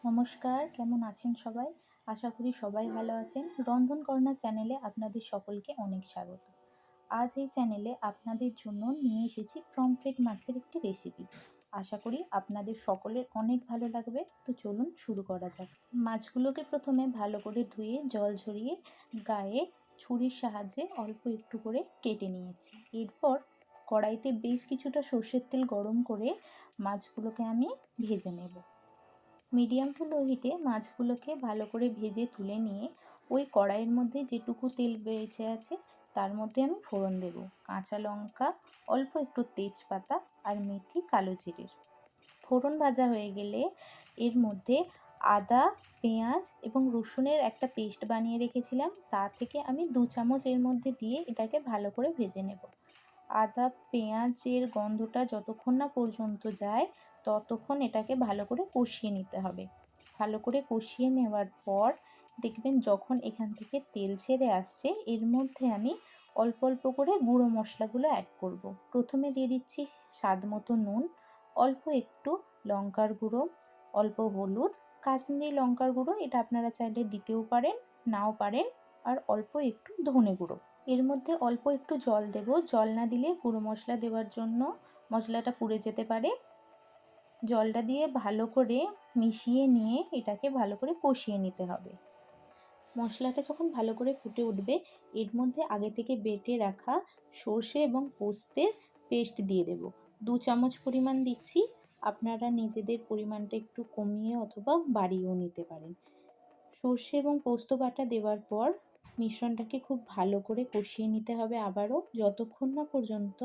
নমস্কার, কেমন আছেন সবাই? আশা করি সবাই ভালো আছেন। রন্ধন কর্নার চ্যানেলে আপনাদের সকলকে অনেক স্বাগত। আজ এই চ্যানেলে আপনাদের জন্য নিয়ে এসেছি পমফ্রেট মাছের একটি রেসিপি। আশা করি আপনাদের সকলের অনেক ভালো লাগবে। তো চলুন শুরু করা যাক। মাছগুলোকে প্রথমে ভালো করে ধুয়ে জল ঝরিয়ে গায়ে ছুরির সাহায্যে অল্প একটু করে কেটে নিয়েছি। এরপর কড়াইতে বেশ কিছুটা সর্ষের তেল গরম করে মাছগুলোকে আমি ভেজে নেব। মিডিয়াম টু লো হিটে মাছগুলোকে ভালো করে ভেজে তুলে নিয়ে ওই কড়াইয়ের মধ্যে যেটুকু তেল বেঁচে আছে তার মধ্যে আমি ফোড়ন দেব কাঁচা লঙ্কা, অল্প একটু তেজপাতা আর মেথি, কালো জিরের। ফোড়ন ভাজা হয়ে গেলে এর মধ্যে আদা, পেঁয়াজ এবং রসুনের একটা পেস্ট বানিয়ে রেখেছিলাম, তা থেকে আমি 2 চামচ এর মধ্যে দিয়ে এটাকে ভালো করে ভেজে নেব। আদা পেঁয়াজের গন্ধটা যতক্ষণ না পর্যন্ত যায় ততক্ষণ এটাকে ভালো করে কষিয়ে নিতে হবে। ভালো করে কষিয়ে নেওয়ার পর দেখবেন যখন এখান থেকে তেল ছেড়ে আসছে এর মধ্যে আমি অল্প অল্প করে গুঁড়ো মশলাগুলো অ্যাড করব। প্রথমে দিয়ে দিচ্ছি স্বাদ মতো নুন, অল্প একটু লঙ্কার গুঁড়ো, অল্প হলুদ, কাশ্মীরি লঙ্কার গুঁড়ো, এটা আপনারা চাইলে দিতেও পারেন নাও পারেন, আর অল্প একটু ধনে গুঁড়ো। এর মধ্যে অল্প একটু জল দেব, জল না দিলে গুঁড়ো মশলা দেওয়ার জন্য মশলাটা পুড়ে যেতে পারে। জলটা দিয়ে ভালো করে মিশিয়ে নিয়ে এটাকে ভালো করে কষিয়ে নিতে হবে। মশলাটা যখন ভালো করে ফুটে উঠবে এর মধ্যে আগে থেকে বেটে রাখা সর্ষে এবং পোস্তের পেস্ট দিয়ে দেব। 2 চামচ পরিমাণ দিচ্ছি, আপনারা নিজেদের পরিমাণটা একটু কমিয়ে অথবা বাড়িয়েও নিতে পারেন। সর্ষে এবং পোস্ত বাটা দেওয়ার পর মিশ্রণটাকে খুব ভালো করে কষিয়ে নিতে হবে আবারও, যতক্ষণ না পর্যন্ত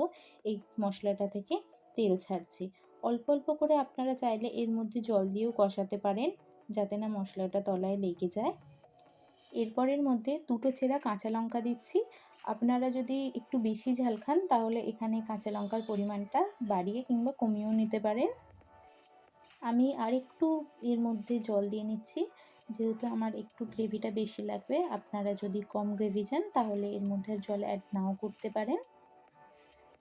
এই মশলাটা থেকে তেল ছাড়ছে। অল্প অল্প করে আপনারা চাইলে এর মধ্যে জল দিয়েও কষাতে পারেন যাতে না মশলাটা তলায় লেগে যায়। এরপর এর মধ্যে 2টো চেরা কাঁচা লঙ্কা দিচ্ছি। আপনারা যদি একটু বেশি ঝাল খান তাহলে এখানে কাঁচা লঙ্কার পরিমাণটা বাড়িয়ে কিংবা কমিয়েও নিতে পারেন। আমি আরেকটু এর মধ্যে জল দিয়ে নিচ্ছি, যেহেতু আমার একটু গ্রেভিটা বেশি লাগবে। আপনারা যদি কম গ্রেভি চান তাহলে এর মধ্যে জল অ্যাড নাও করতে পারেন।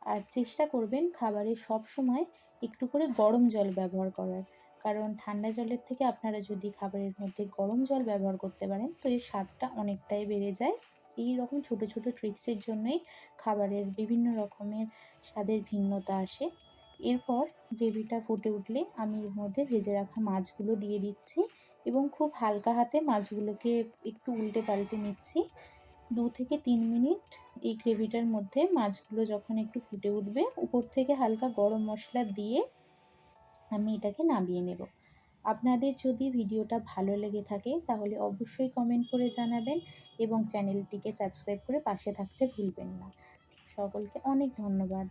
আর চেষ্টা করবেন খাবারে সব সময় একটু করে গরম জল ব্যবহার করার, কারণ ঠান্ডা জলের থেকে আপনারা যদি খাবারের মধ্যে গরম জল ব্যবহার করতে পারেন তো এর স্বাদটা অনেকটাই বেড়ে যায়। এই রকম ছোটো ছোটো ট্রিক্সের জন্যই খাবারের বিভিন্ন রকমের স্বাদের ভিন্নতা আসে। এরপর গ্রেভিটা ফুটে উঠলে আমি এর মধ্যে ভেজে রাখা মাছগুলো দিয়ে দিচ্ছি এবং খুব হালকা হাতে মাছগুলোকে একটু উল্টে পাল্টে নিচ্ছি। 2 থেকে 3 মিনিট এই গ্রেভিটার মধ্যে মাছগুলো যখন একটু ফুটে উঠবে উপর থেকে হালকা গরম মশলা দিয়ে আমি এটাকে নামিয়ে নেব। আপনাদের যদি ভিডিওটা ভালো লেগে থাকে তাহলে অবশ্যই কমেন্ট করে জানাবেন এবং চ্যানেলটিকে সাবস্ক্রাইব করে পাশে থাকতে ভুলবেন না। সকলকে অনেক ধন্যবাদ।